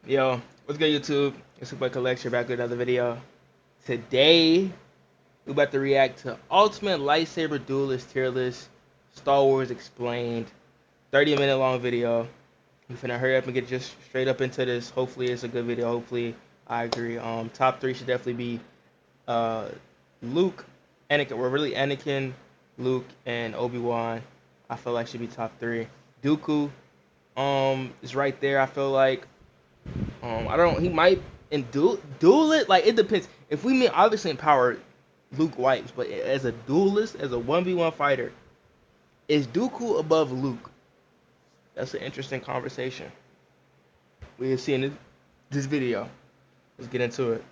Yo, what's good YouTube? It's your boy Kellxer back with another video. Today, we about to react to Ultimate Lightsaber Duelist Tier List, Star Wars Explained, 30-minute long video. We finna hurry up and get just straight up into this. Hopefully it's a good video. Hopefully I agree. Top 3 should definitely be Luke, Anakin. We're really Anakin, Luke, and Obi-Wan. I feel like should be top 3. Dooku is right there. I feel like I don't. He might in duel it. Like it depends. If we mean obviously in power, Luke wipes. But as a duelist, as a 1v1 fighter, is Dooku above Luke? That's an interesting conversation. We'll see in this video. Let's get into it.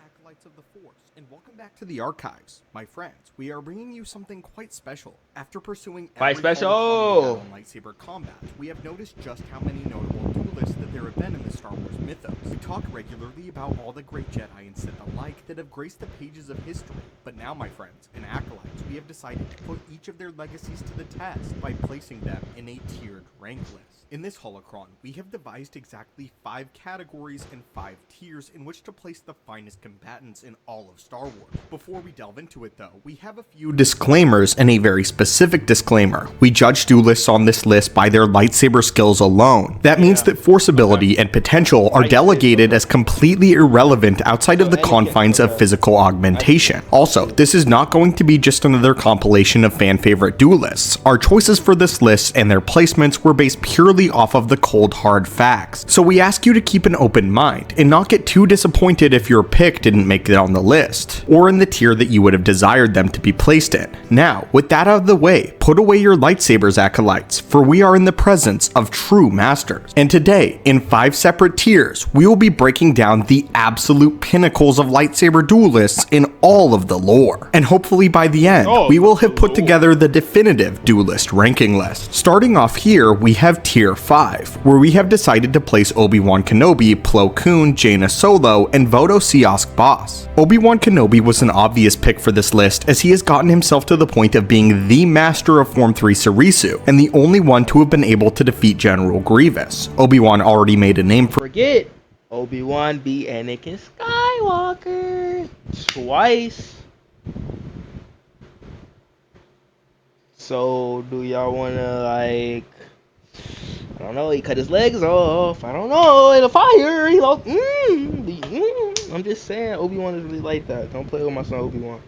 Acolytes of the Force, and welcome back to the archives, my friends. We are bringing you something quite special. After pursuing every special in lightsaber combat, we have noticed just how many notable duelists that there have been in the Star Wars mythos. We talk regularly about all the great Jedi and Sith alike that have graced the pages of history, but now, my friends, in Acolytes, we have decided to put each of their legacies to the test by placing them in a tiered rank list. In this holocron, we have devised exactly 5 categories and 5 tiers in which to place the finest combatants in all of Star Wars. Before we delve into it though, we have a few disclaimers and a very specific disclaimer. We judge duelists on this list by their lightsaber skills alone. That means that force ability and potential are delegated as completely irrelevant outside of the confines of physical augmentation. Also, this is not going to be just another compilation of fan favorite duelists. Our choices for this list and their placements were based purely off of the cold hard facts. So we ask you to keep an open mind and not get too disappointed if your pick didn't make it on the list, or in the tier that you would have desired them to be placed in. Now, with that out of the way, put away your lightsabers, acolytes, for we are in the presence of true masters. And today, in 5 separate tiers, we will be breaking down the absolute pinnacles of lightsaber duelists in all of the lore. And hopefully by the end, we will have put together the definitive duelist ranking list. Starting off here, we have tier 5, where we have decided to place Obi-Wan Kenobi, Plo Koon, Jaina Solo, and Vodo Siosk Boss. Obi-Wan Kenobi was an obvious pick for this list, as he has gotten himself to the point of being the master of Form 3 Sarisu, and the only one to have been able to defeat General Grievous. Obi-Wan already made a name for Forget Obi-Wan beat Anakin Skywalker twice. So do y'all wanna like? I don't know, he cut his legs off. I don't know, in the fire, he lost. I'm just saying, Obi-Wan is really like that. Don't play with my son, Obi-Wan.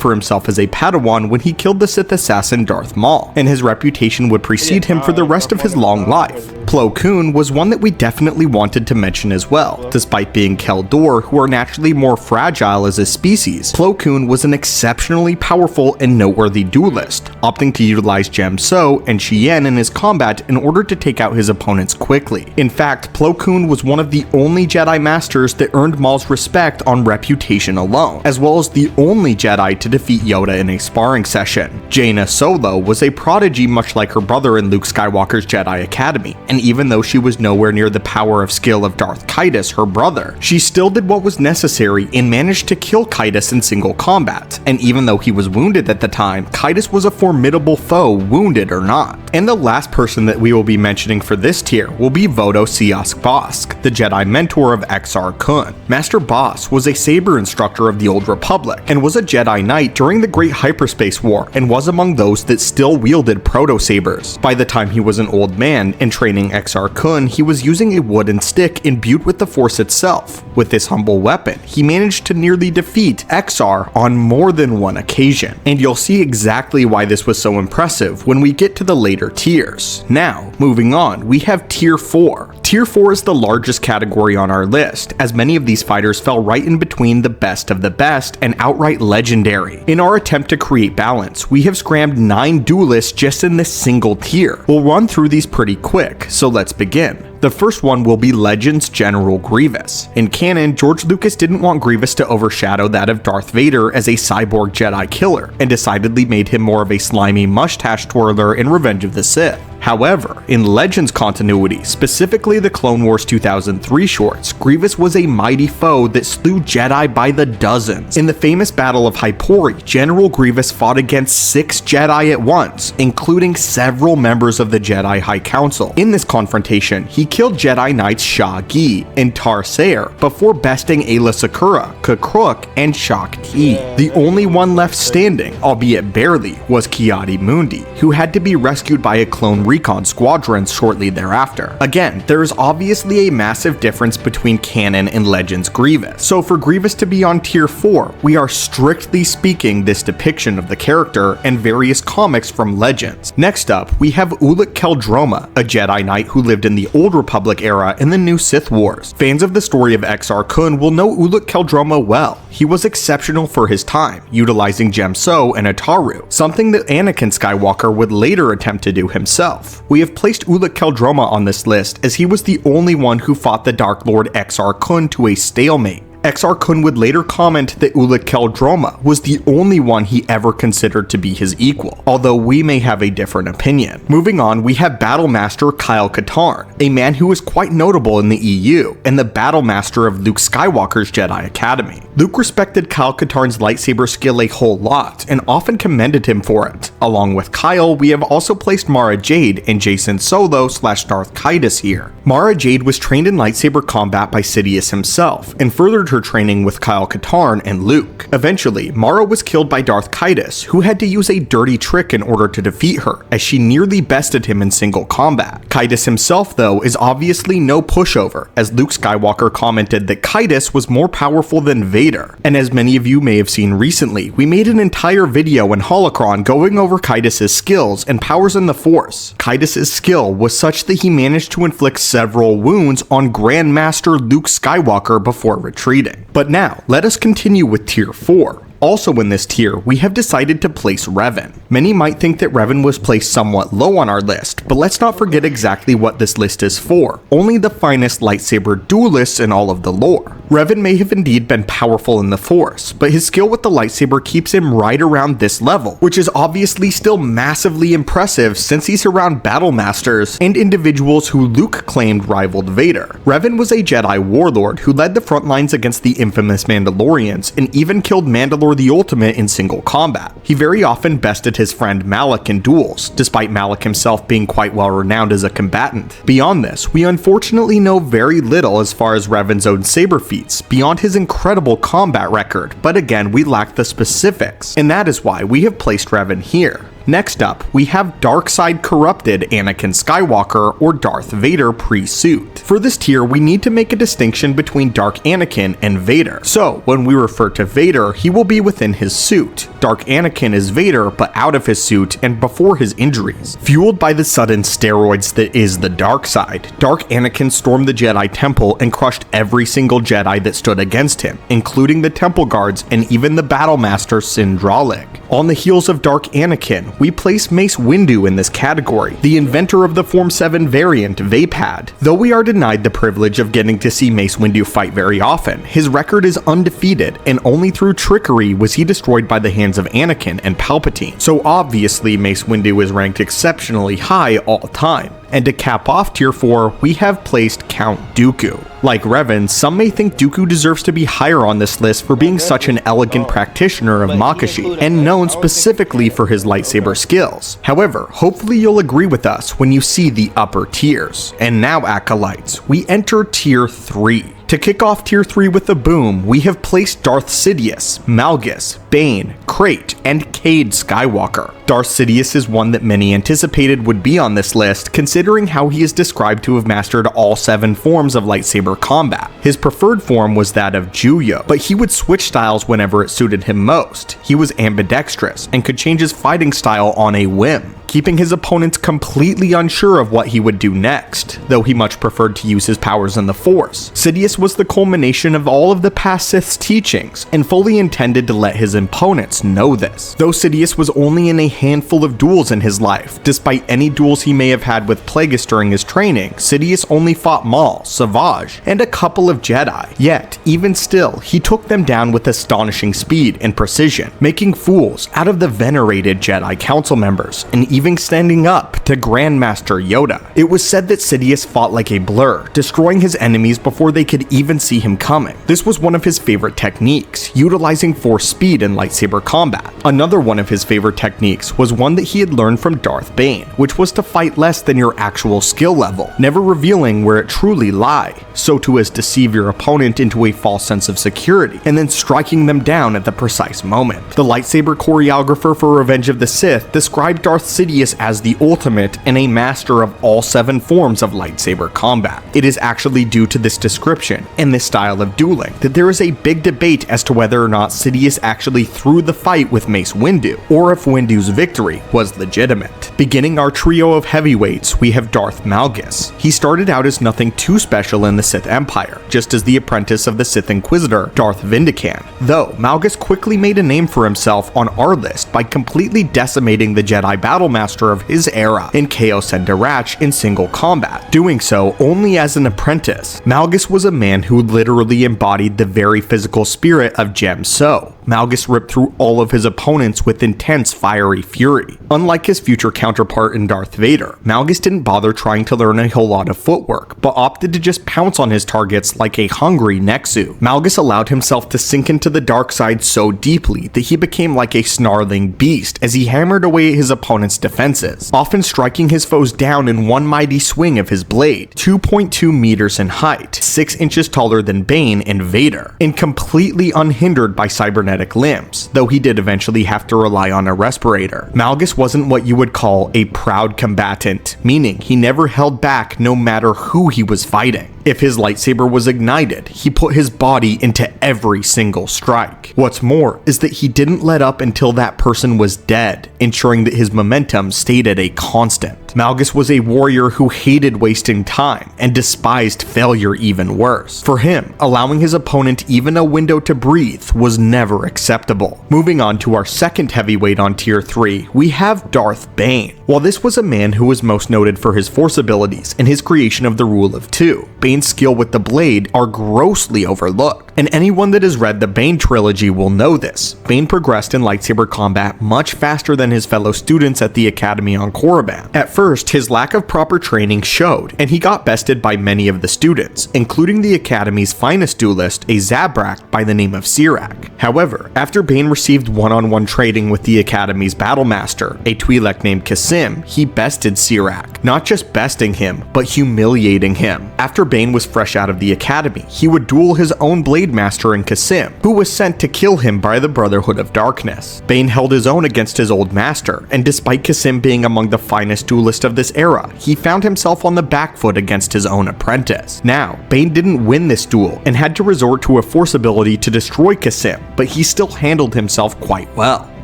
for himself as a Padawan when he killed the Sith assassin Darth Maul, and his reputation would precede him for the rest of his long life. Plo Koon was one that we definitely wanted to mention as well. Despite being Keldor, who are naturally more fragile as a species, Plo Koon was an exceptionally powerful and noteworthy duelist, opting to utilize Jem So and Chien in his combat in order to take out his opponents quickly. In fact, Plo Koon was one of the only Jedi Masters that earned Maul's respect on reputation alone, as well as the only Jedi to defeat Yoda in a sparring session. Jaina Solo was a prodigy much like her brother in Luke Skywalker's Jedi Academy, and even though she was nowhere near the power of skill of Darth Caedus, her brother, she still did what was necessary and managed to kill Caedus in single combat. And even though he was wounded at the time, Caedus was a formidable foe, wounded or not. And the last person that we will be mentioning for this tier will be Vodo Siosk Boss, the Jedi mentor of Exar Kun. Master Boss was a saber instructor of the Old Republic, and was a Jedi Knight during the Great Hyperspace War, and was among those that still wielded proto-sabers. By the time he was an old man and training Exar Kun, he was using a wooden stick imbued with the Force itself. With this humble weapon, he managed to nearly defeat Exar on more than one occasion. And you'll see exactly why this was so impressive when we get to the later tiers. Now, moving on, we have Tier 4. Tier 4 is the largest category on our list, as many of these fighters fell right in between the best of the best and outright legendary. In our attempt to create balance, we have scrammed 9 duelists just in this single tier. We'll run through these pretty quick, so let's begin. The first one will be Legends General Grievous. In canon, George Lucas didn't want Grievous to overshadow that of Darth Vader as a cyborg Jedi killer, and decidedly made him more of a slimy mustache twirler in Revenge of the Sith. However, in Legends continuity, specifically the Clone Wars 2003 shorts, Grievous was a mighty foe that slew Jedi by the dozens. In the famous Battle of Hypori, General Grievous fought against 6 Jedi at once, including several members of the Jedi High Council. In this confrontation, he killed Jedi Knights Sha Gi and Tar Sayer before besting Aayla Secura, Kakruk, and Shak Ti. The only one left standing, albeit barely, was Ki-Adi-Mundi, who had to be rescued by a clone recon squadron shortly thereafter. Again, there is obviously a massive difference between canon and Legends Grievous. So for Grievous to be on tier 4, we are strictly speaking this depiction of the character and various comics from Legends. Next up, we have Ulic Qel-Droma, a Jedi Knight who lived in the Old Republic era in the New Sith Wars. Fans of the story of Exar Kun will know Ulic Qel-Droma well. He was exceptional for his time, utilizing Gemso and Ataru, something that Anakin Skywalker would later attempt to do himself. We have placed Ulic Qel-Droma on this list as he was the only one who fought the Dark Lord Exar Kun to a stalemate. Exar Kun would later comment that Ulic Qel-Droma was the only one he ever considered to be his equal, although we may have a different opinion. Moving on, we have Battlemaster Kyle Katarn, a man who is quite notable in the EU, and the Battlemaster of Luke Skywalker's Jedi Academy. Luke respected Kyle Katarn's lightsaber skill a whole lot, and often commended him for it. Along with Kyle, we have also placed Mara Jade and Jacen Solo / Darth Caedus here. Mara Jade was trained in lightsaber combat by Sidious himself, and furthered her training with Kyle Katarn and Luke. Eventually, Mara was killed by Darth Caedus, who had to use a dirty trick in order to defeat her, as she nearly bested him in single combat. Caedus himself, though, is obviously no pushover, as Luke Skywalker commented that Caedus was more powerful than Vader. And as many of you may have seen recently, we made an entire video in Holocron going over Caedus' skills and powers in the Force. Caedus' skill was such that he managed to inflict several wounds on Grandmaster Luke Skywalker before retreating. But now, let us continue with tier 4. Also in this tier, we have decided to place Revan. Many might think that Revan was placed somewhat low on our list, but let's not forget exactly what this list is for. Only the finest lightsaber duelists in all of the lore. Revan may have indeed been powerful in the Force, but his skill with the lightsaber keeps him right around this level, which is obviously still massively impressive since he's around battle masters and individuals who Luke claimed rivaled Vader. Revan was a Jedi warlord who led the front lines against the infamous Mandalorians and even killed Mandalore the Ultimate in single combat. He very often bested his friend Malak in duels, despite Malak himself being quite well renowned as a combatant. Beyond this, we unfortunately know very little as far as Revan's own saber feats, beyond his incredible combat record, but again, we lack the specifics, and that is why we have placed Revan here. Next up, we have Darkside Corrupted Anakin Skywalker or Darth Vader pre-suit. For this tier, we need to make a distinction between Dark Anakin and Vader. So, when we refer to Vader, he will be within his suit. Dark Anakin is Vader, but out of his suit and before his injuries. Fueled by the sudden steroids that is the dark side, Dark Anakin stormed the Jedi Temple and crushed every single Jedi that stood against him, including the Temple Guards and even the Battlemaster Sindralig. On the heels of Dark Anakin, we place Mace Windu in this category, the inventor of the Form 7 variant, Vapad. Though we are denied the privilege of getting to see Mace Windu fight very often, his record is undefeated, and only through trickery was he destroyed by the hands of Anakin and Palpatine. So obviously Mace Windu is ranked exceptionally high all time. And to cap off tier 4, we have placed Count Dooku. Like Revan, some may think Dooku deserves to be higher on this list for being such an elegant practitioner of Makashi, and known specifically for his lightsaber skills. However, hopefully you'll agree with us when you see the upper tiers. And now, Acolytes, we enter tier 3. To kick off tier 3 with a boom, we have placed Darth Sidious, Malgus, Bane, Krayt, and Cade Skywalker. Darth Sidious is one that many anticipated would be on this list, considering how he is described to have mastered all 7 forms of lightsaber combat. His preferred form was that of Juyo, but he would switch styles whenever it suited him most. He was ambidextrous, and could change his fighting style on a whim, keeping his opponents completely unsure of what he would do next, though he much preferred to use his powers in the Force. Sidious was the culmination of all of the past Sith's teachings, and fully intended to let his opponents Sidious know this. Though Sidious was only in a handful of duels in his life, despite any duels he may have had with Plagueis during his training, Sidious only fought Maul, Savage, and a couple of Jedi. Yet, even still, he took them down with astonishing speed and precision, making fools out of the venerated Jedi Council members, and even standing up to Grandmaster Yoda. It was said that Sidious fought like a blur, destroying his enemies before they could even see him coming. This was one of his favorite techniques, utilizing force speed in lightsaber combat. Another one of his favorite techniques was one that he had learned from Darth Bane, which was to fight less than your actual skill level, never revealing where it truly lay, so to as deceive your opponent into a false sense of security, and then striking them down at the precise moment. The lightsaber choreographer for Revenge of the Sith described Darth Sidious as the ultimate and a master of all 7 forms of lightsaber combat. It is actually due to this description and this style of dueling that there is a big debate as to whether or not Sidious actually threw the fight with Mace Windu, or if Windu's victory was legitimate. Beginning our trio of heavyweights, we have Darth Malgus. He started out as nothing too special in the Sith Empire, just as the apprentice of the Sith Inquisitor, Darth Vindican. Though, Malgus quickly made a name for himself on our list by completely decimating the Jedi Battlemaster of his era in Chaos and Darach in single combat, doing so only as an apprentice. Malgus was a man who literally embodied the very physical spirit of Jem So. Malgus ripped through all of his opponents with intense fiery fury. Unlike his future counterpart in Darth Vader, Malgus didn't bother trying to learn a whole lot of footwork, but opted to just pounce on his targets like a hungry Nexu. Malgus allowed himself to sink into the dark side so deeply that he became like a snarling beast as he hammered away at his opponent's defenses, often striking his foes down in one mighty swing of his blade, 2.2 meters in height, 6 inches taller than Bane and Vader, and completely unhindered by cybernetic limbs, though he did eventually have to rely on a respirator. Malgus wasn't what you would call a proud combatant, meaning he never held back no matter who he was fighting. If his lightsaber was ignited, he put his body into every single strike. What's more is that he didn't let up until that person was dead, ensuring that his momentum stayed at a constant. Malgus was a warrior who hated wasting time and despised failure even worse. For him, allowing his opponent even a window to breathe was never acceptable. Moving on to our second heavyweight on tier 3, we have Darth Bane. While this was a man who was most noted for his force abilities and his creation of the Rule of Two, Bane's skill with the blade are grossly overlooked, and anyone that has read the Bane trilogy will know this. Bane progressed in lightsaber combat much faster than his fellow students at the Academy on Korriban. At first, his lack of proper training showed, and he got bested by many of the students, including the Academy's finest duelist, a Zabrak by the name of Sirak. However, after Bane received one-on-one training with the Academy's Battlemaster, a Twi'lek named Kasim, he bested Sirak, not just besting him, but humiliating him. After Bane was fresh out of the Academy, he would duel his own Blade Master in Kasim, who was sent to kill him by the Brotherhood of Darkness. Bane held his own against his old master, and despite Kasim being among the finest duelists of this era, he found himself on the back foot against his own apprentice. Now, Bane didn't win this duel, and had to resort to a force ability to destroy Kasim, but he still handled himself quite well.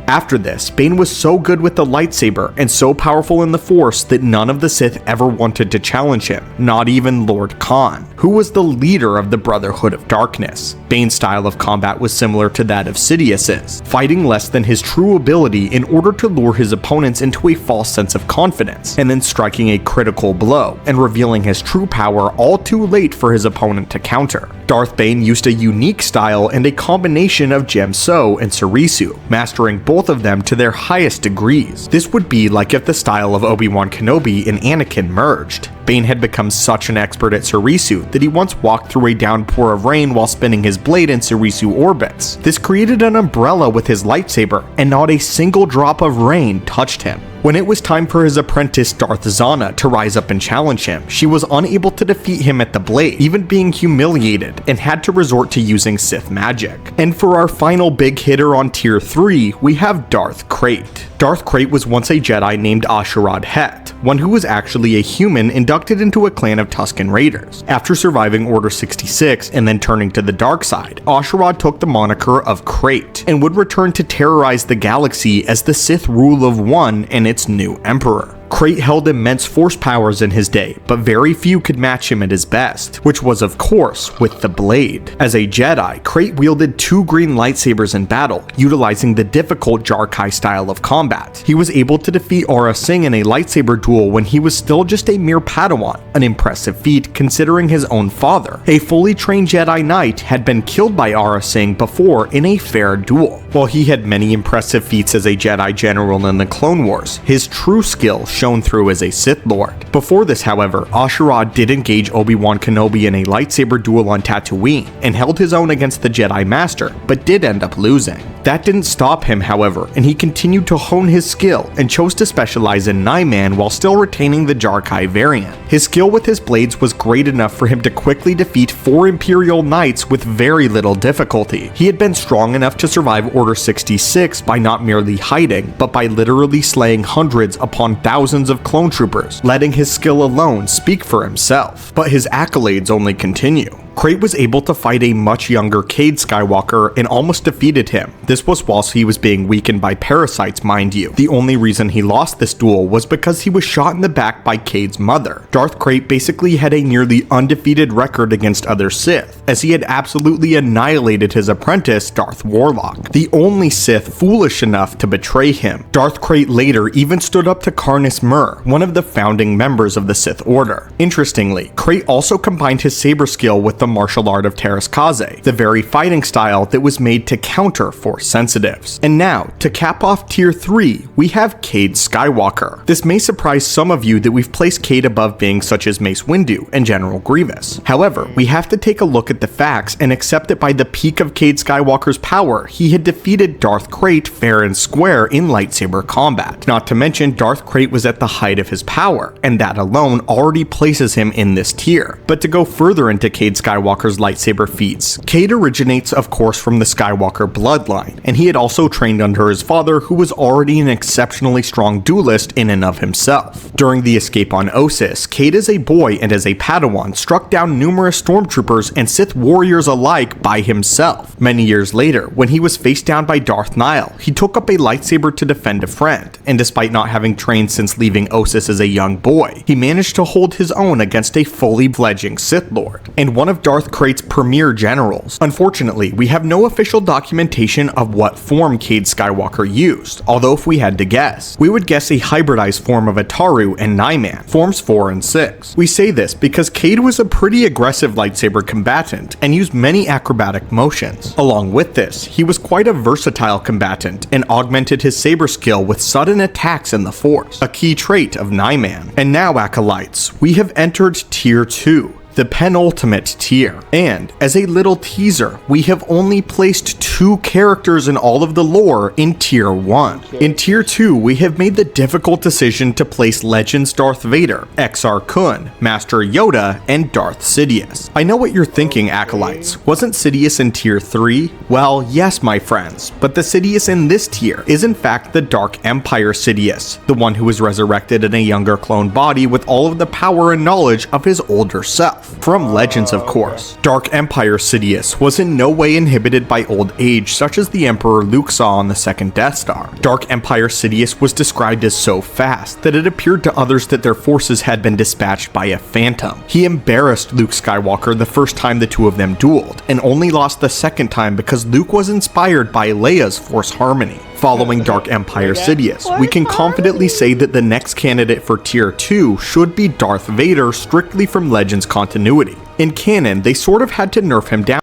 After this, Bane was so good with the lightsaber and so powerful in the Force that none of the Sith ever wanted to challenge him, not even Lord Khan, who was the leader of the Brotherhood of Darkness. Bane's style of combat was similar to that of Sidious's, fighting less than his true ability in order to lure his opponents into a false sense of confidence, and then striking a critical blow and revealing his true power all too late for his opponent to counter. Darth Bane used a unique style and a combination of Jem So and Surisu, mastering both of them to their highest degrees. This would be like if the style of Obi-Wan Kenobi and Anakin merged. Bane had become such an expert at Surisu that he once walked through a downpour of rain while spinning his blade in Surisu orbits. This created an umbrella with his lightsaber, and not a single drop of rain touched him. When it was time for his apprentice Darth Zana to rise up and challenge him, she was unable to defeat him at the blade, even being humiliated, and had to resort to using Sith magic. And for our final big hitter on tier 3, we have Darth Krayt. Darth Krayt was once a Jedi named Asherad Het, one who was actually a human inducted into a clan of Tusken Raiders. After surviving Order 66 and then turning to the dark side, Asherad took the moniker of Krayt and would return to terrorize the galaxy as the Sith Rule of One and its new emperor. Krayt held immense force powers in his day, but very few could match him at his best, which was of course with the blade. As a Jedi, Krayt wielded 2 green lightsabers in battle, utilizing the difficult Jarkai style of combat. He was able to defeat Aurra Sing in a lightsaber duel when he was still just a mere Padawan, an impressive feat considering his own father, a fully trained Jedi Knight, had been killed by Aurra Sing before in a fair duel. While he had many impressive feats as a Jedi General in the Clone Wars, his true skill shone through as a Sith Lord. Before this, however, Ashura did engage Obi-Wan Kenobi in a lightsaber duel on Tatooine, and held his own against the Jedi Master, but did end up losing. That didn't stop him, however, and he continued to hone his skill and chose to specialize in Nyman while still retaining the Jarkai variant. His skill with his blades was great enough for him to quickly defeat 4 Imperial Knights with very little difficulty. He had been strong enough to survive Order 66 by not merely hiding, but by literally slaying hundreds upon thousands of clone troopers, letting his skill alone speak for himself. But his accolades only continue. Krayt was able to fight a much younger Cade Skywalker and almost defeated him. This was whilst he was being weakened by parasites, mind you. The only reason he lost this duel was because he was shot in the back by Cade's mother. Darth Krayt basically had a nearly undefeated record against other Sith, as he had absolutely annihilated his apprentice, Darth Warlock, the only Sith foolish enough to betray him. Darth Krayt later even stood up to Karness Mur, one of the founding members of the Sith Order. Interestingly, Krayt also combined his saber skill with the martial art of Teräs Käsi, the very fighting style that was made to counter Force sensitives. And now, to cap off Tier 3, we have Cade Skywalker. This may surprise some of you that we've placed Cade above beings such as Mace Windu and General Grievous. However, we have to take a look at the facts and accept that by the peak of Cade Skywalker's power, he had defeated Darth Krayt fair and square in lightsaber combat. Not to mention, Darth Krayt was at the height of his power, and that alone already places him in this tier. But to go further into Cade Skywalker's lightsaber feats, Cade originates of course from the Skywalker bloodline, and he had also trained under his father, who was already an exceptionally strong duelist in and of himself. During the escape on Ossus, Cade as a boy and as a Padawan struck down numerous stormtroopers and Sith warriors alike by himself. Many years later, when he was faced down by Darth Nihil, he took up a lightsaber to defend a friend, and despite not having trained since leaving Ossus as a young boy, he managed to hold his own against a fully fledgling Sith Lord, and one of Darth Krayt's premier generals. Unfortunately, we have no official documentation of what form Cade Skywalker used, although if we had to guess, we would guess a hybridized form of Ataru and Nyman, forms 4 and 6. We say this because Cade was a pretty aggressive lightsaber combatant and used many acrobatic motions. Along with this, he was quite a versatile combatant and augmented his saber skill with sudden attacks in the Force, a key trait of Nyman. And now, Acolytes, we have entered Tier 2. The penultimate tier. And as a little teaser, we have only placed 2 characters in all of the lore in Tier 1. In Tier 2, we have made the difficult decision to place Legends Darth Vader, Exar Kun, Master Yoda, and Darth Sidious. I know what you're thinking, Acolytes. Wasn't Sidious in Tier 3? Well, yes, my friends, but the Sidious in this tier is in fact the Dark Empire Sidious, the one who was resurrected in a younger clone body with all of the power and knowledge of his older self. From Legends, of course. Dark Empire Sidious was in no way inhibited by old age, such as the Emperor Luke saw on the second Death Star. Dark Empire Sidious was described as so fast that it appeared to others that their forces had been dispatched by a phantom. He embarrassed Luke Skywalker the first time the two of them dueled, and only lost the second time because Luke was inspired by Leia's Force harmony. Following Dark Empire Sidious, we can confidently say that the next candidate for Tier 2 should be Darth Vader, strictly from Legends continuity. In canon, they sort of had to nerf him down.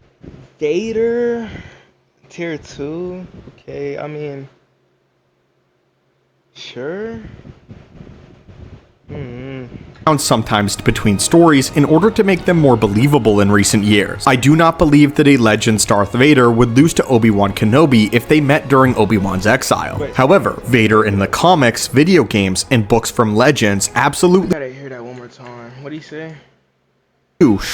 Vader, Tier 2? Okay, I mean, sure. Sometimes between stories in order to make them more believable in recent years. I do not believe that a Legends Darth Vader would lose to Obi-Wan Kenobi if they met during Obi-Wan's exile. However, Vader in the comics, video games, and books from Legends absolutely Gotta hear that one more time. What do you say?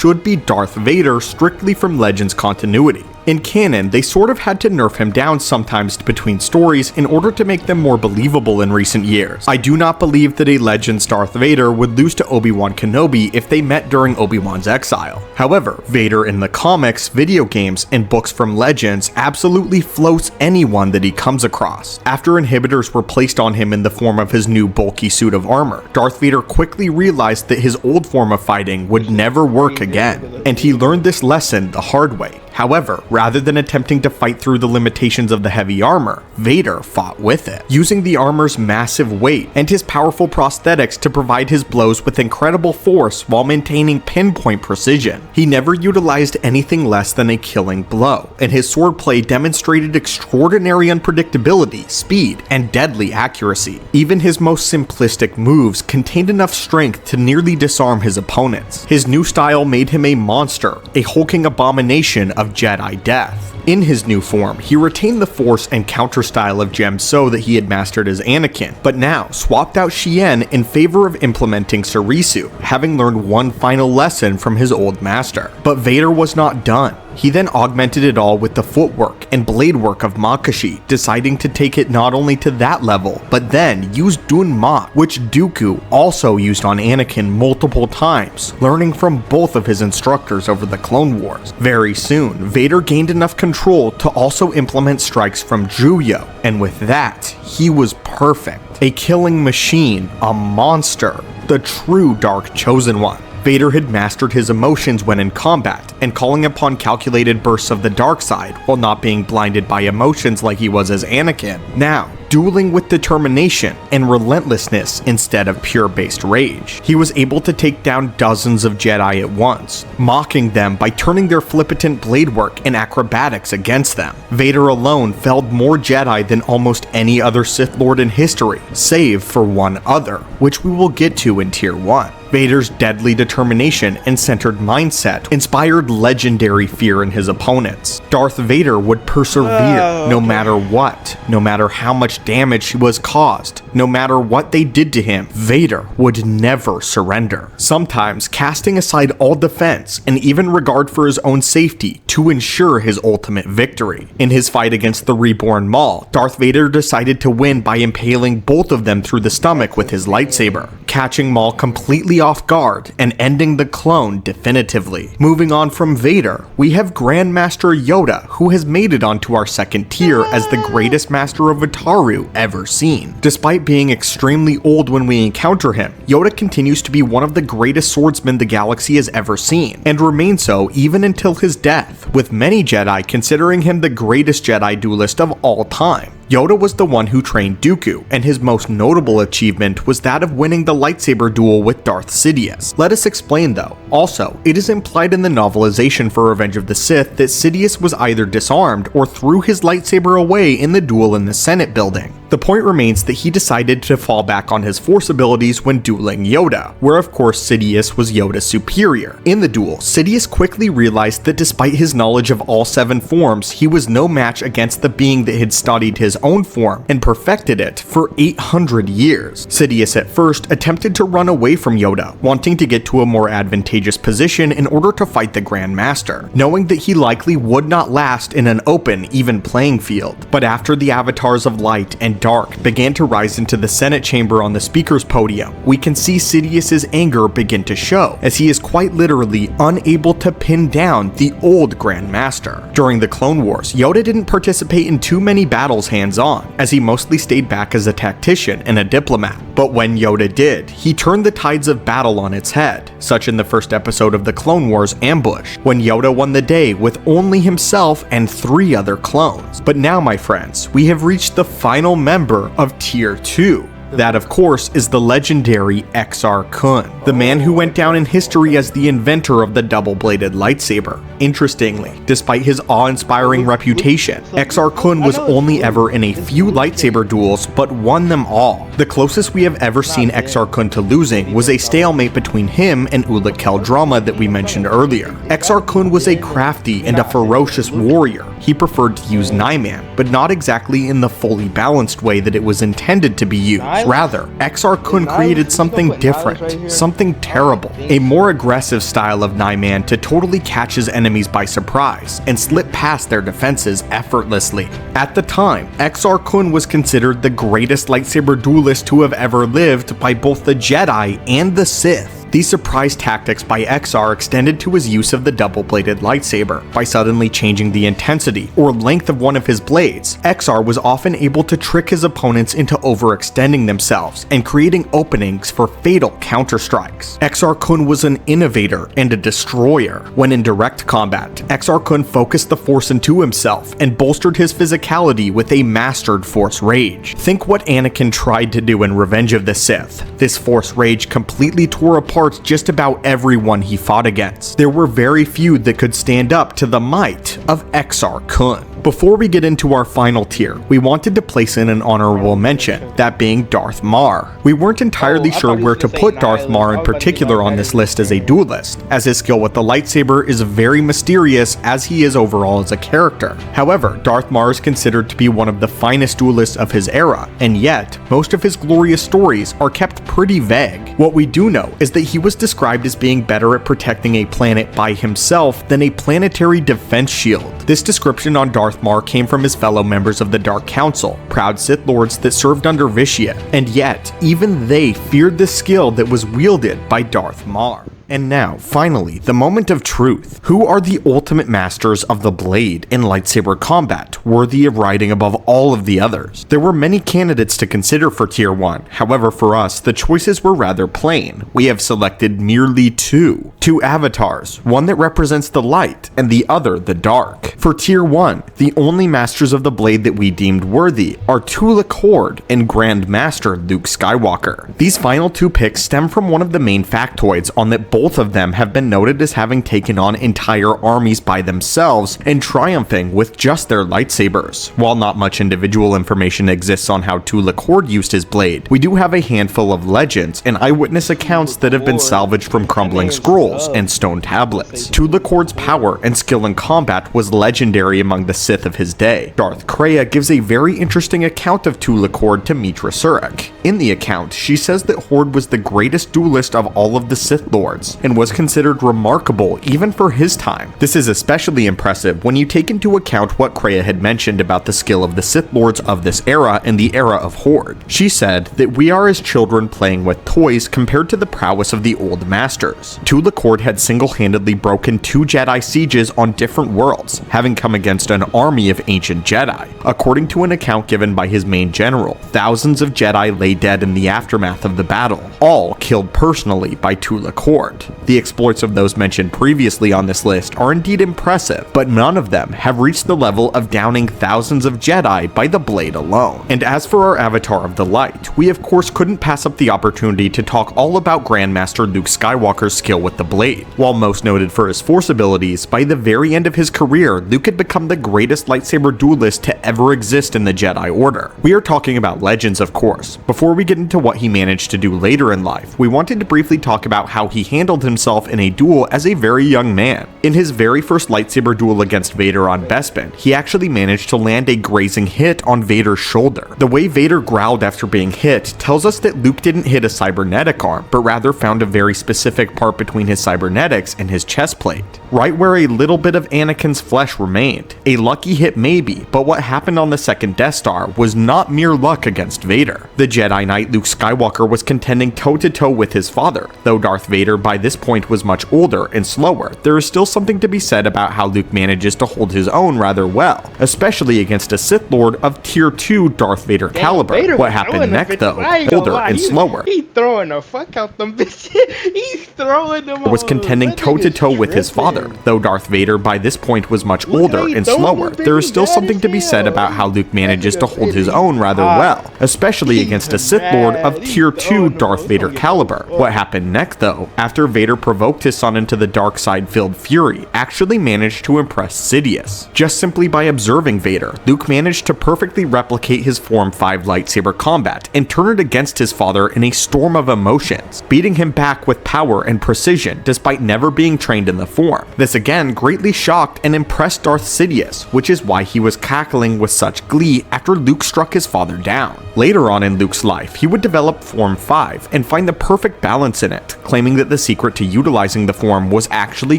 should be Darth Vader, strictly from Legends continuity. In canon, they sort of had to nerf him down sometimes between stories in order to make them more believable in recent years. I do not believe that a Legends Darth Vader would lose to Obi-Wan Kenobi if they met during Obi-Wan's exile. However, Vader in the comics, video games, and books from Legends absolutely floats anyone that he comes across. After inhibitors were placed on him in the form of his new bulky suit of armor, Darth Vader quickly realized that his old form of fighting would never work again, and he learned this lesson the hard way. However, rather than attempting to fight through the limitations of the heavy armor, Vader fought with it, using the armor's massive weight and his powerful prosthetics to provide his blows with incredible force while maintaining pinpoint precision. He never utilized anything less than a killing blow, and his swordplay demonstrated extraordinary unpredictability, speed, and deadly accuracy. Even his most simplistic moves contained enough strength to nearly disarm his opponents. His new style made him a monster, a hulking abomination of Jedi death. In his new form, he retained the force and counter style of Jem So that he had mastered as Anakin, but now swapped out Xi'an in favor of implementing Sarisu, having learned one final lesson from his old master. But Vader was not done. He then augmented it all with the footwork and blade work of Makashi, deciding to take it not only to that level, but then use Dun Mak, which Dooku also used on Anakin multiple times, learning from both of his instructors over the Clone Wars. Very soon, Vader gained enough control to also implement strikes from Juyo, and with that, he was perfect. A killing machine, a monster, the true Dark Chosen One. Vader had mastered his emotions when in combat, and calling upon calculated bursts of the dark side while not being blinded by emotions like he was as Anakin. Now, dueling with determination and relentlessness instead of pure-based rage. He was able to take down dozens of Jedi at once, mocking them by turning their flippant blade work and acrobatics against them. Vader alone felled more Jedi than almost any other Sith Lord in history, save for one other, which we will get to in Tier 1. Vader's deadly determination and centered mindset inspired legendary fear in his opponents. Darth Vader would persevere no matter what, no matter how much damage was caused, no matter what they did to him. Vader would never surrender, sometimes casting aside all defense and even regard for his own safety to ensure his ultimate victory. In his fight against the reborn Maul, Darth Vader decided to win by impaling both of them through the stomach with his lightsaber, catching Maul completely off guard and ending the clone definitively. Moving on from Vader, we have Grandmaster Yoda, who has made it onto our second tier as the greatest master of Ataru ever seen. Despite being extremely old when we encounter him, Yoda continues to be one of the greatest swordsmen the galaxy has ever seen, and remains so even until his death, with many Jedi considering him the greatest Jedi duelist of all time. Yoda was the one who trained Dooku, and his most notable achievement was that of winning the lightsaber duel with Darth Sidious. Let us explain though. Also, it is implied in the novelization for Revenge of the Sith that Sidious was either disarmed or threw his lightsaber away in the duel in the Senate building. The point remains that he decided to fall back on his force abilities when dueling Yoda, where of course Sidious was Yoda's superior. In the duel, Sidious quickly realized that despite his knowledge of all 7 forms, he was no match against the being that had studied his own form and perfected it for 800 years. Sidious at first attempted to run away from Yoda, wanting to get to a more advantageous position in order to fight the Grand Master, knowing that he likely would not last in an open, even playing field. But after the avatars of light and dark began to rise into the Senate chamber on the speaker's podium, we can see Sidious's anger begin to show, as he is quite literally unable to pin down the old Grand Master. During the Clone Wars, Yoda didn't participate in too many battles hands-on, as he mostly stayed back as a tactician and a diplomat. But when Yoda did, he turned the tides of battle on its head, such in the first episode of the Clone Wars Ambush, when Yoda won the day with only himself and 3 other clones. But now, my friends, we have reached the final member of Tier 2. That, of course, is the legendary Kellxer Kun, the man who went down in history as the inventor of the double-bladed lightsaber. Interestingly, despite his awe-inspiring reputation, Kellxer Kun was only ever in a few lightsaber duels, but won them all. The closest we have ever seen Kellxer Kun to losing was a stalemate between him and Ulic Qel-Droma that we mentioned earlier. Kellxer Kun was a crafty and a ferocious warrior. he preferred to use Nyman, but not exactly in the fully balanced way that it was intended to be used. Rather, Kellxer Kun created something different, something terrible, a more aggressive style of Nyman to totally catch his enemies by surprise and slip past their defenses effortlessly. At the time, Kellxer Kun was considered the greatest lightsaber duelist to have ever lived by both the Jedi and the Sith. These surprise tactics by Kellxer extended to his use of the double-bladed lightsaber. By suddenly changing the intensity or length of one of his blades, Kellxer was often able to trick his opponents into overextending themselves and creating openings for fatal counterstrikes. Kellxer Kun was an innovator and a destroyer. When in direct combat, Kellxer Kun focused the Force into himself and bolstered his physicality with a mastered Force Rage. Think what Anakin tried to do in Revenge of the Sith. This Force Rage completely tore apart just about everyone he fought against. There were very few that could stand up to the might of Kellxer Kun. Before we get into our final tier, we wanted to place in an honorable mention, that being Darth Marr. We weren't entirely sure where to put Darth Marr in particular on this list as a duelist, as his skill with the lightsaber is very mysterious as he is overall as a character. However, Darth Marr is considered to be one of the finest duelists of his era, and yet, most of his glorious stories are kept pretty vague. What we do know is that he was described as being better at protecting a planet by himself than a planetary defense shield. This description on Darth Marr came from his fellow members of the Dark Council, proud Sith Lords that served under Vishya, and yet, even they feared the skill that was wielded by Darth Marr. And now, finally, the moment of truth. Who are the ultimate masters of the blade in lightsaber combat, worthy of riding above all of the others? There were many candidates to consider for Tier 1, however for us, the choices were rather plain. We have selected merely two avatars, one that represents the light and the other the dark. For Tier 1, the only masters of the blade that we deemed worthy are Tula Kord and Grand Master Luke Skywalker. These final two picks stem from one of the main factoids on that both of them have been noted as having taken on entire armies by themselves and triumphing with just their lightsabers. While not much individual information exists on how Tula Kord used his blade, we do have a handful of legends and eyewitness accounts that have been salvaged from crumbling scrolls and stone tablets. Tula Kord's power and skill in combat was legendary among the Sith of his day. Darth Kreia gives a very interesting account of Tula Kord to Mitra Surik. In the account, she says that Hord was the greatest duelist of all of the Sith Lords, and was considered remarkable even for his time. This is especially impressive when you take into account what Kreia had mentioned about the skill of the Sith Lords of this era and the era of Horde. She said that we are as children playing with toys compared to the prowess of the old masters. Tula Kord had single-handedly broken 2 Jedi sieges on different worlds, having come against an army of ancient Jedi. According to an account given by his main general, thousands of Jedi lay dead in the aftermath of the battle, all killed personally by Tula Kord. The exploits of those mentioned previously on this list are indeed impressive, but none of them have reached the level of downing thousands of Jedi by the blade alone. And as for our Avatar of the Light, we of course couldn't pass up the opportunity to talk all about Grandmaster Luke Skywalker's skill with the blade. While most noted for his Force abilities, by the very end of his career, Luke had become the greatest lightsaber duelist to ever exist in the Jedi Order. We are talking about legends, of course. Before we get into what he managed to do later in life, we wanted to briefly talk about how he handled himself in a duel as a very young man. In his very first lightsaber duel against Vader on Bespin, he actually managed to land a grazing hit on Vader's shoulder. The way Vader growled after being hit tells us that Luke didn't hit a cybernetic arm, but rather found a very specific part between his cybernetics and his chest plate, right where a little bit of Anakin's flesh remained. A lucky hit maybe, but what happened on the second Death Star was not mere luck against Vader. The Jedi Knight Luke Skywalker was contending toe-to-toe with his father. Though Darth Vader by this point was much older and slower, there is still something to be said about how Luke manages to hold his own rather well, especially against a Sith Lord of Tier 2 Darth Vader caliber. What happened next though, older and slower, he throwing the fuck out them bitches. He's throwing them was contending toe-to-toe with his father. Though Darth Vader by this point was much older and slower, there is still something to be said about how Luke manages to hold his own rather well, especially against a Sith Lord of Tier 2 Darth Vader caliber. What happened next though, after Vader provoked his son into the dark side-filled fury, actually managed to impress Sidious. Just simply by observing Vader, Luke managed to perfectly replicate his Form 5 lightsaber combat and turn it against his father in a storm of emotions, beating him back with power and precision action despite never being trained in the form. This again greatly shocked and impressed Darth Sidious, which is why he was cackling with such glee after Luke struck his father down. Later on in Luke's life, he would develop Form 5 and find the perfect balance in it, claiming that the secret to utilizing the form was actually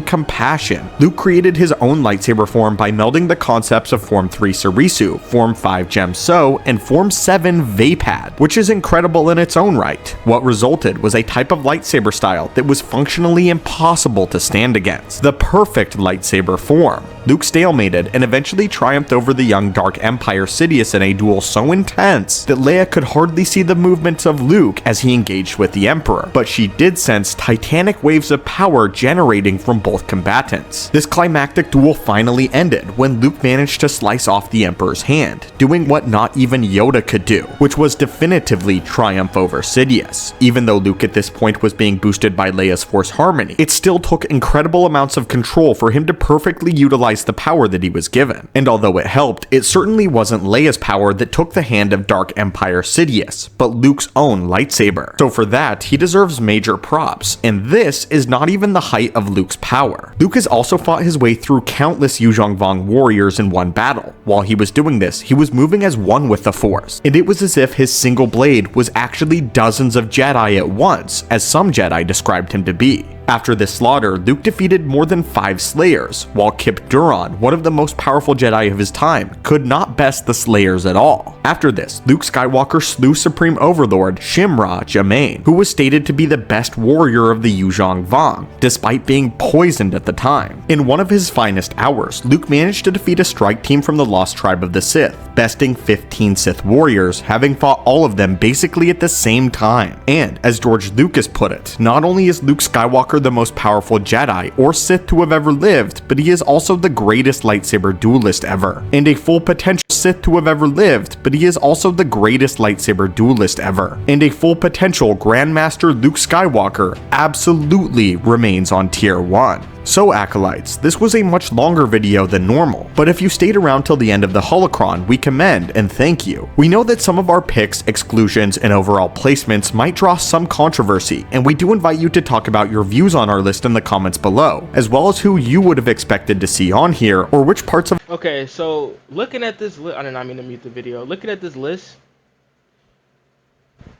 compassion. Luke created his own lightsaber form by melding the concepts of Form 3 Sarisu, Form 5 Gem So, and Form 7 Vapad, which is incredible in its own right. What resulted was a type of lightsaber style that was functionally impossible to stand against. The perfect lightsaber form. Luke stalemated and eventually triumphed over the young Dark Empire Sidious in a duel so intense that Leia could hardly see the movements of Luke as he engaged with the Emperor, but she did sense titanic waves of power generating from both combatants. This climactic duel finally ended when Luke managed to slice off the Emperor's hand, doing what not even Yoda could do, which was definitively triumph over Sidious. Even though Luke at this point was being boosted by Leia's Force Harmony, it still took incredible amounts of control for him to perfectly utilize the power that he was given. And although it helped, it certainly wasn't Leia's power that took the hand of Dark Empire Sidious, but Luke's own lightsaber. So for that, he deserves major props, and this is not even the height of Luke's power. Luke has also fought his way through countless Yuuzhan Vong warriors in one battle. While he was doing this, he was moving as one with the Force, and it was as if his single blade was actually dozens of Jedi at once, as some Jedi described him to be. After this slaughter, Luke defeated more than 5 Slayers, while Kip Duron, one of the most powerful Jedi of his time, could not best the Slayers at all. After this, Luke Skywalker slew Supreme Overlord Shimra Jamain, who was stated to be the best warrior of the Yuuzhan Vong, despite being poisoned at the time. In one of his finest hours, Luke managed to defeat a strike team from the Lost Tribe of the Sith, besting 15 Sith warriors, having fought all of them basically at the same time. And, as George Lucas put it, not only is Luke Skywalker the most powerful Jedi or Sith to have ever lived, but he is also the greatest lightsaber duelist ever, and a full potential Sith to have ever lived, but he is also the greatest lightsaber duelist ever, and a full potential Grandmaster Luke Skywalker absolutely remains on tier 1. So Acolytes, this was a much longer video than normal, but if you stayed around till the end of the holocron, we commend and thank you. We know that some of our picks, exclusions, and overall placements might draw some controversy, and we do invite you to talk about your views on our list in the comments below, as well as who you would have expected to see on here, or which parts of— Okay, so looking at this list, I did not mean to mute the video. Looking at this list,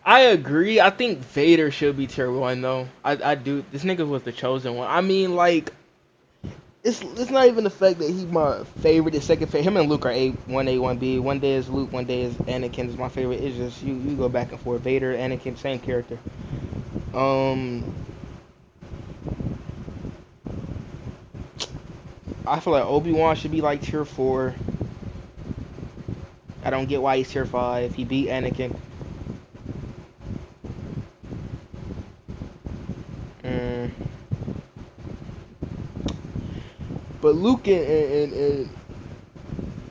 I agree. I think Vader should be tier 1 though. I do. This nigga was the chosen one. I mean, like, it's not even the fact that he's my favorite. The second favorite. Him and Luke are one A, 1B. One day is Luke, one day is Anakin. Is my favorite. It's just you go back and forth. Vader, Anakin, same character. I feel like Obi-Wan should be like tier 4. I don't get why he's tier 5. He beat Anakin. But Luke and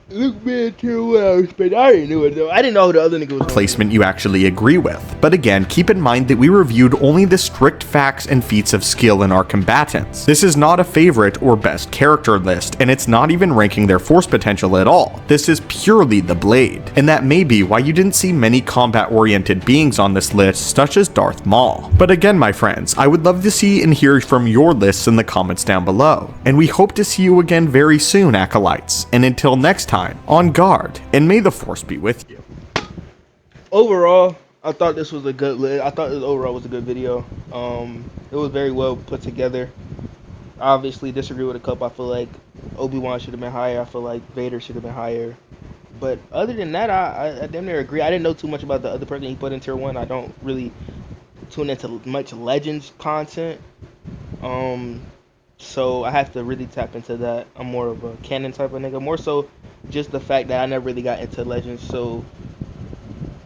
Luke being tier 1, but I already knew it though. I didn't know who the other nigga was. Placement you actually agree with. But again, keep in mind that we reviewed only the strict facts and feats of skill in our combatants. This is not a favorite or best character list, and it's not even ranking their force potential at all. This is purely the blade. And that may be why you didn't see many combat-oriented beings on this list, such as Darth Maul. But again, my friends, I would love to see and hear from your lists in the comments down below. And we hope to see you again very soon, Acolytes. And until next time, on guard, and may the Force be with you. Overall, I thought this was a good list. I thought this overall was a good video. It was very well put together. I obviously disagree with a couple. I feel like Obi-Wan should have been higher. I feel like Vader should have been higher. But other than that, I damn near agree. I didn't know too much about the other person he put in tier 1. I don't really tune into much Legends content. So I have to really tap into that. I'm more of a canon type of nigga. More so just the fact that I never really got into Legends. So,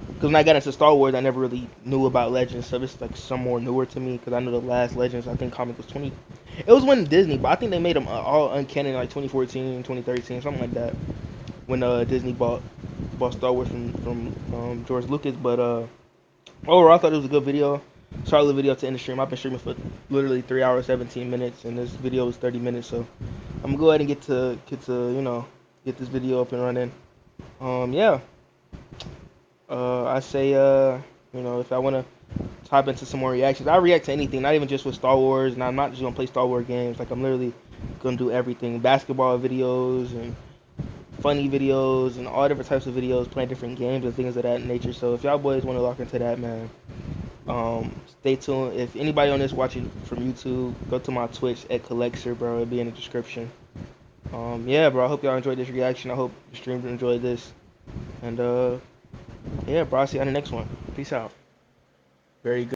because when I got into Star Wars, I never really knew about Legends. So it's like some more newer to me. Because I know the last Legends, I think comic was 20. It was when Disney, but I think they made them all uncanon like 2014, 2013, something like that. When Disney bought Star Wars from George Lucas. But overall, I thought it was a good video. Solid video to end the stream. I've been streaming for literally 3 hours 17 minutes, and this video was 30 minutes. So I'm gonna go ahead and get to get this video up and running. Yeah. I say if I wanna hop into some more reactions. I react to anything, not even just with Star Wars, and I'm not just gonna play Star Wars games. Like I'm literally gonna do everything: basketball videos and funny videos and all different types of videos, playing different games and things of that nature. So if y'all boys want to lock into that, man, stay tuned. If anybody on this watching from YouTube, go to my Twitch at Kellxer, bro. It'll be in the description. Yeah, bro. I hope y'all enjoyed this reaction. I hope the stream enjoyed this. And yeah, bro. I'll see you on the next one. Peace out. Very good.